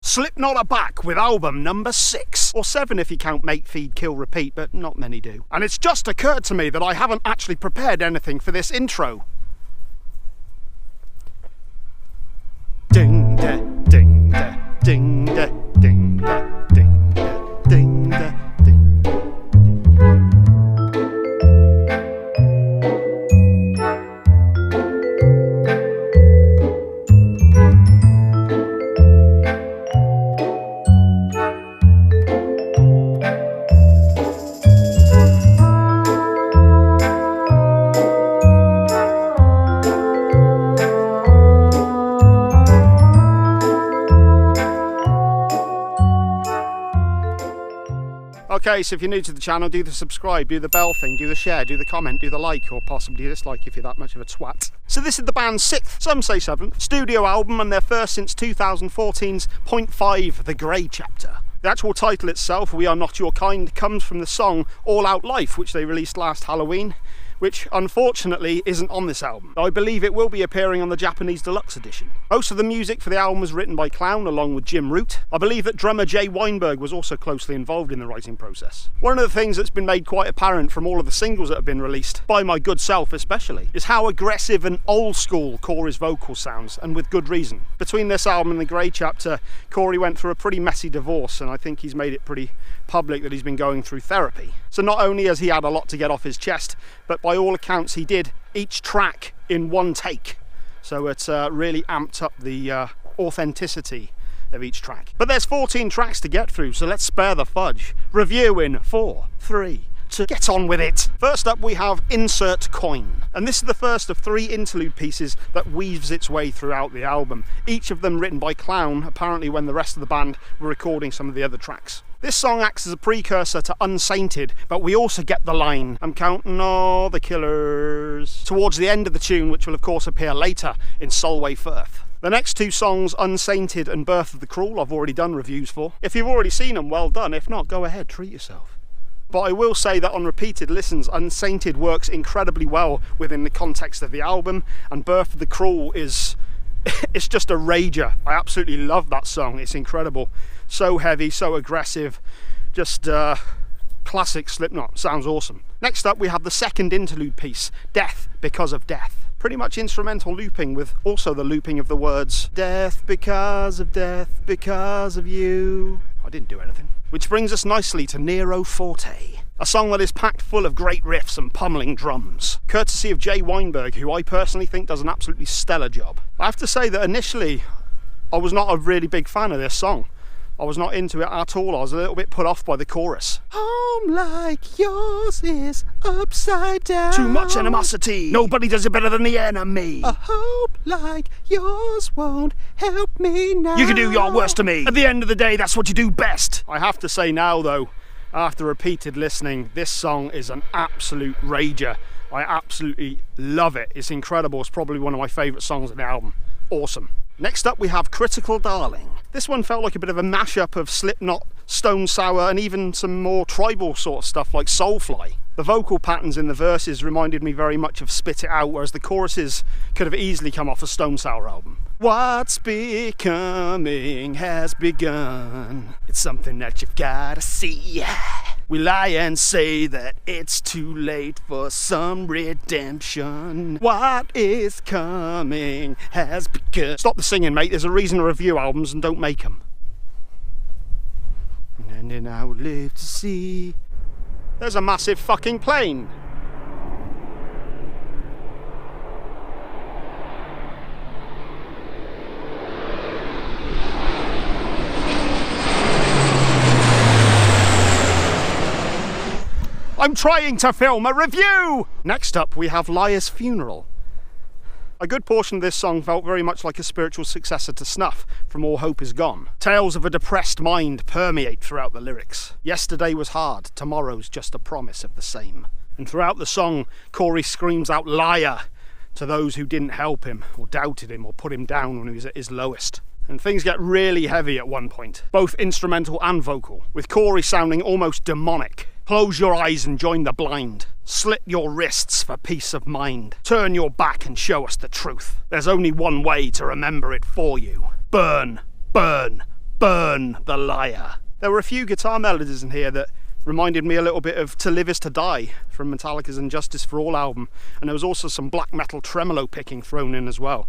Slipknot are back with album number 6, or 7 if you count Make, Feed, Kill, Repeat, but not many do. And it's just occurred to me that I haven't actually prepared anything for this intro. Ding da, ding da, ding da, ding da, ding da, ding da, ding. Okay, so if you're new to the channel, do the subscribe, do the bell thing, do the share, do the comment, do the like, or possibly dislike if you're that much of a twat. So this is the band's 6th, some say 7th, studio album, and their first since 2014's Point 5, The Grey Chapter. The actual title itself, We Are Not Your Kind, comes from the song All Out Life, which they released last Halloween, which unfortunately isn't on this album. I believe it will be appearing on the Japanese deluxe edition. Most of the music for the album was written by Clown along with Jim Root. I believe that drummer Jay Weinberg was also closely involved in the writing process. One of the things that's been made quite apparent from all of the singles that have been released, by my good self especially, is how aggressive and old school Corey's vocal sounds, and with good reason. Between this album and The Grey Chapter, Corey went through a pretty messy divorce, and I think he's made it pretty public that he's been going through therapy. So not only has he had a lot to get off his chest, but by all accounts he did each track in one take. So it's really amped up the authenticity of each track. But there's 14 tracks to get through, so let's spare the fudge. Review in 4, 3, 2, get on with it. First up we have Insert Coin, and this is the first of 3 interlude pieces that weaves its way throughout the album, each of them written by Clown, apparently when the rest of the band were recording some of the other tracks. This song acts as a precursor to Unsainted, but we also get the line, I'm counting all the killers, towards the end of the tune, which will of course appear later in Solway Firth. The next 2 songs, Unsainted and Birth of the Cruel, I've already done reviews for. If you've already seen them, well done. If not, go ahead, treat yourself. But I will say that on repeated listens, Unsainted works incredibly well within the context of the album, and Birth of the Cruel is it's just a rager. I absolutely love that song. It's incredible. So heavy, so aggressive, just classic Slipknot. Sounds awesome. Next up we have the second interlude piece, Death Because of Death. Pretty much instrumental looping, with also the looping of the words death because of you. I didn't do anything. Which brings us nicely to Nero Forte, a song that is packed full of great riffs and pummeling drums, courtesy of Jay Weinberg, who I personally think does an absolutely stellar job. I have to say that initially I was not a really big fan of this song. I was not into it at all. I was a little bit put off by the chorus. Home like yours is upside down. Too much animosity. Nobody does it better than the enemy. A hope like yours won't help me now. You can do your worst to me. At the end of the day, that's what you do best. I have to say now though, after repeated listening, this song is an absolute rager. I absolutely love it. It's incredible. It's probably one of my favourite songs on the album. Awesome. Next up we have Critical Darling. This one felt like a bit of a mashup of Slipknot, Stone Sour, and even some more tribal sort of stuff like Soulfly. The vocal patterns in the verses reminded me very much of Spit It Out, whereas the choruses could have easily come off a Stone Sour album. What's becoming has begun. It's something that you've gotta see. We lie and say that it's too late for some redemption. What is coming has begun. Stop the singing, mate. There's a reason to review albums and don't make them. And then I will live to see. There's a massive fucking plane. I'm trying to film a review! Next up we have Liar's Funeral. A good portion of this song felt very much like a spiritual successor to Snuff from All Hope Is Gone. Tales of a depressed mind permeate throughout the lyrics. Yesterday was hard, tomorrow's just a promise of the same. And throughout the song, Corey screams out liar to those who didn't help him, or doubted him, or put him down when he was at his lowest. And things get really heavy at one point, both instrumental and vocal, with Corey sounding almost demonic. Close your eyes and join the blind. Slit your wrists for peace of mind. Turn your back and show us the truth. There's only one way to remember it for you. Burn, burn, burn the liar. There were a few guitar melodies in here that reminded me a little bit of To Live Is To Die from Metallica's And Justice For All album, and there was also some black metal tremolo picking thrown in as well.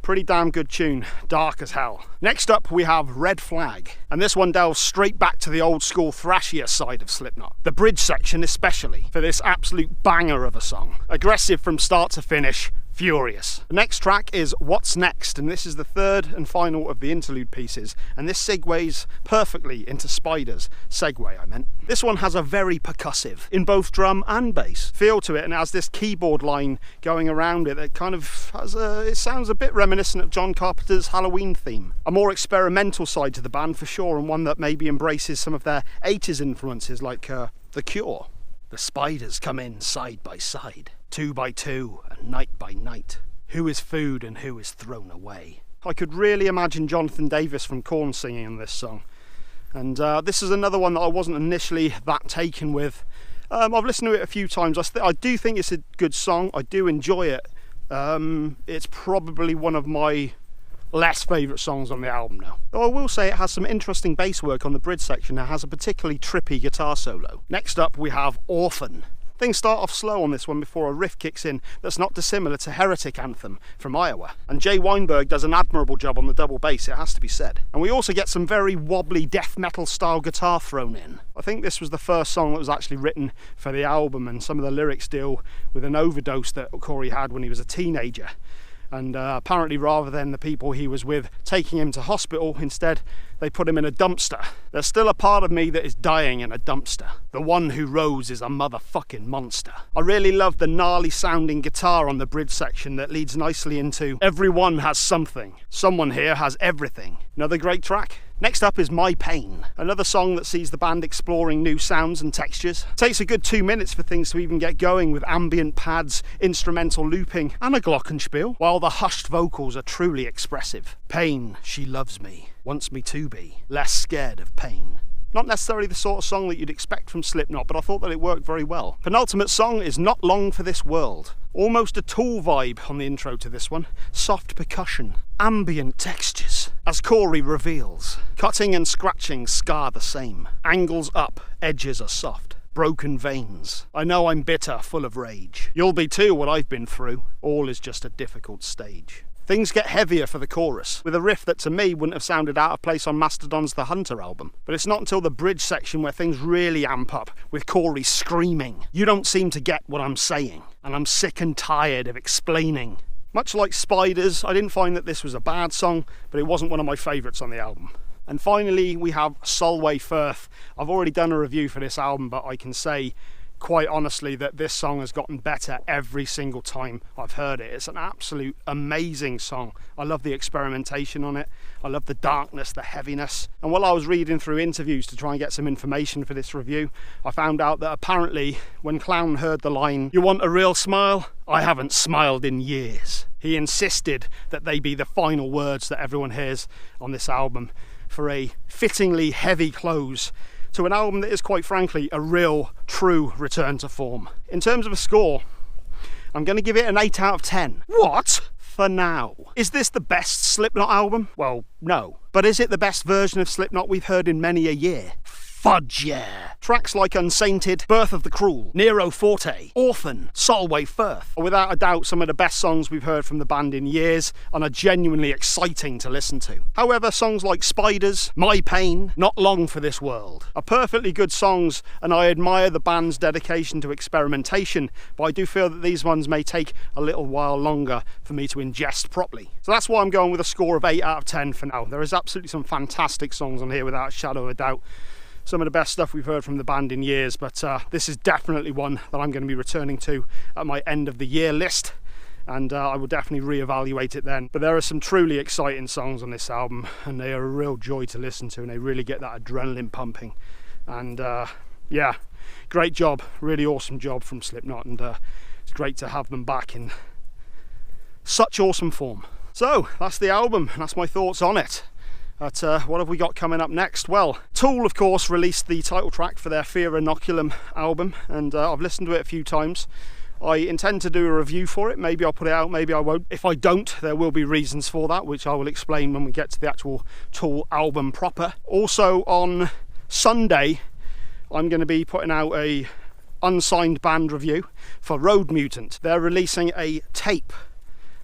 Pretty damn good tune, dark as hell. Next up we have Red Flag, and this one delves straight back to the old school thrashier side of Slipknot. The bridge section especially, for this absolute banger of a song. Aggressive from start to finish, furious. The next track is What's Next, and this is the third and final of the interlude pieces, and this segues perfectly into Spider's segue, I meant. This one has a very percussive, in both drum and bass, feel to it, and it has this keyboard line going around it that kind of has it sounds a bit reminiscent of John Carpenter's Halloween theme. A more experimental side to the band for sure, and one that maybe embraces some of their 80s influences like The Cure. The spiders come in side by side, 2 by 2 and night by night. Who is food and who is thrown away? I could really imagine Jonathan Davis from Korn singing on this song. And this is another one that I wasn't initially that taken with. I've listened to it a few times. I do think it's a good song. I do enjoy it. It's probably one of my less favourite songs on the album now. Though I will say it has some interesting bass work on the bridge section. It has a particularly trippy guitar solo. Next up we have Orphan. Things start off slow on this one before a riff kicks in that's not dissimilar to Heretic Anthem from Iowa. And Jay Weinberg does an admirable job on the double bass, it has to be said. And we also get some very wobbly death metal style guitar thrown in. I think this was the first song that was actually written for the album, and some of the lyrics deal with an overdose that Corey had when he was a teenager. And apparently rather than the people he was with taking him to hospital, instead they put him in a dumpster. There's still a part of me that is dying in a dumpster. The one who rose is a motherfucking monster. I really love the gnarly sounding guitar on the bridge section that leads nicely into Everyone Has Something. Someone here has everything. Another great track. Next up is My Pain, another song that sees the band exploring new sounds and textures. It takes a good 2 minutes for things to even get going with ambient pads, instrumental looping and a glockenspiel, while the hushed vocals are truly expressive. Pain, she loves me, wants me to be, less scared of pain. Not necessarily the sort of song that you'd expect from Slipknot, but I thought that it worked very well. Penultimate song is Not Long for This World. Almost a Tool vibe on the intro to this one. Soft percussion, ambient textures. As Corey reveals, cutting and scratching scar the same. Angles up, edges are soft. Broken veins. I know I'm bitter, full of rage. You'll be too what I've been through. All is just a difficult stage. Things get heavier for the chorus, with a riff that to me wouldn't have sounded out of place on Mastodon's The Hunter album. But it's not until the bridge section where things really amp up, with Corey screaming. You don't seem to get what I'm saying, and I'm sick and tired of explaining. Much like Spiders, I didn't find that this was a bad song, but it wasn't one of my favourites on the album. And finally we have Solway Firth. I've already done a review for this album, but I can say quite honestly that this song has gotten better every single time I've heard it. It's an absolute amazing song. I love the experimentation on it. I love the darkness, the heaviness. And while I was reading through interviews to try and get some information for this review, I found out that apparently when Clown heard the line, "You want a real smile? I haven't smiled in years." He insisted that they be the final words that everyone hears on this album for a fittingly heavy close to an album that is quite frankly a real, true return to form. In terms of a score, I'm going to give it an 8 out of 10. What? For now. Is this the best Slipknot album? Well, no. But is it the best version of Slipknot we've heard in many a year? Fudge yeah! Tracks like Unsainted, Birth of the Cruel, Nero Forte, Orphan, Solway Firth are without a doubt some of the best songs we've heard from the band in years and are genuinely exciting to listen to. However, songs like Spiders, My Pain, Not Long for This World are perfectly good songs, and I admire the band's dedication to experimentation, but I do feel that these ones may take a little while longer for me to ingest properly. So that's why I'm going with a score of 8 out of 10 for now. There is absolutely some fantastic songs on here without a shadow of a doubt. Some of the best stuff we've heard from the band in years, but this is definitely one that I'm going to be returning to at my end of the year list, and I will definitely reevaluate it then. But there are some truly exciting songs on this album, and they are a real joy to listen to, and they really get that adrenaline pumping. And yeah, great job, really awesome job from Slipknot, and it's great to have them back in such awesome form. So that's the album, and that's my thoughts on it. But what have we got coming up next? Well, Tool, of course, released the title track for their Fear Inoculum album, and I've listened to it a few times. I intend to do a review for it. Maybe I'll put it out, maybe I won't. If I don't, there will be reasons for that, which I will explain when we get to the actual Tool album proper. Also on Sunday, I'm going to be putting out a unsigned band review for Road Mutant. They're releasing a tape,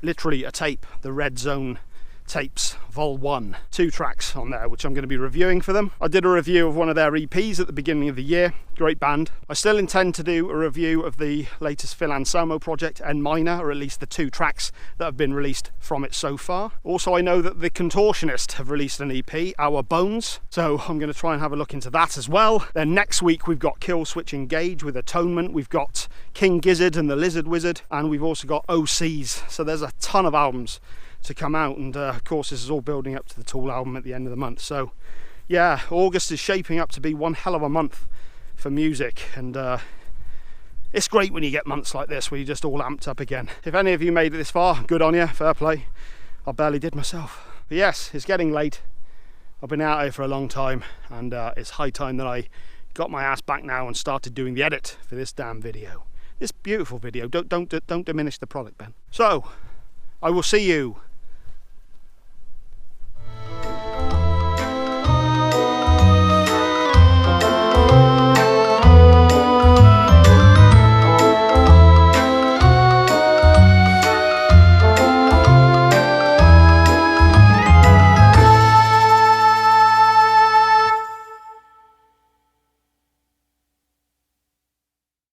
literally a tape, the Red Zone tapes vol 1, 2 tracks on there, which I'm going to be reviewing for them. I did a review of one of their EPs at the beginning of the year. Great band. I still intend to do a review of the latest Phil Anselmo project, N Minor, or at least the 2 tracks that have been released from it so far. Also, I know that the Contortionist have released an EP, Our Bones, so I'm going to try and have a look into that as well. Then next week we've got Killswitch Engage with Atonement, we've got King Gizzard and the Lizard Wizard, and we've also got OCs. So there's a ton of albums to come out, and of course this is all building up to the Tool album at the end of the month. So yeah, August is shaping up to be one hell of a month for music, and it's great when you get months like this where you're just all amped up again. If any of you made it this far, good on you, fair play. I barely did myself. But yes, it's getting late. I've been out here for a long time, and it's high time that I got my ass back now and started doing the edit for this damn video. This beautiful video. Don't diminish the product, Ben. So I will see you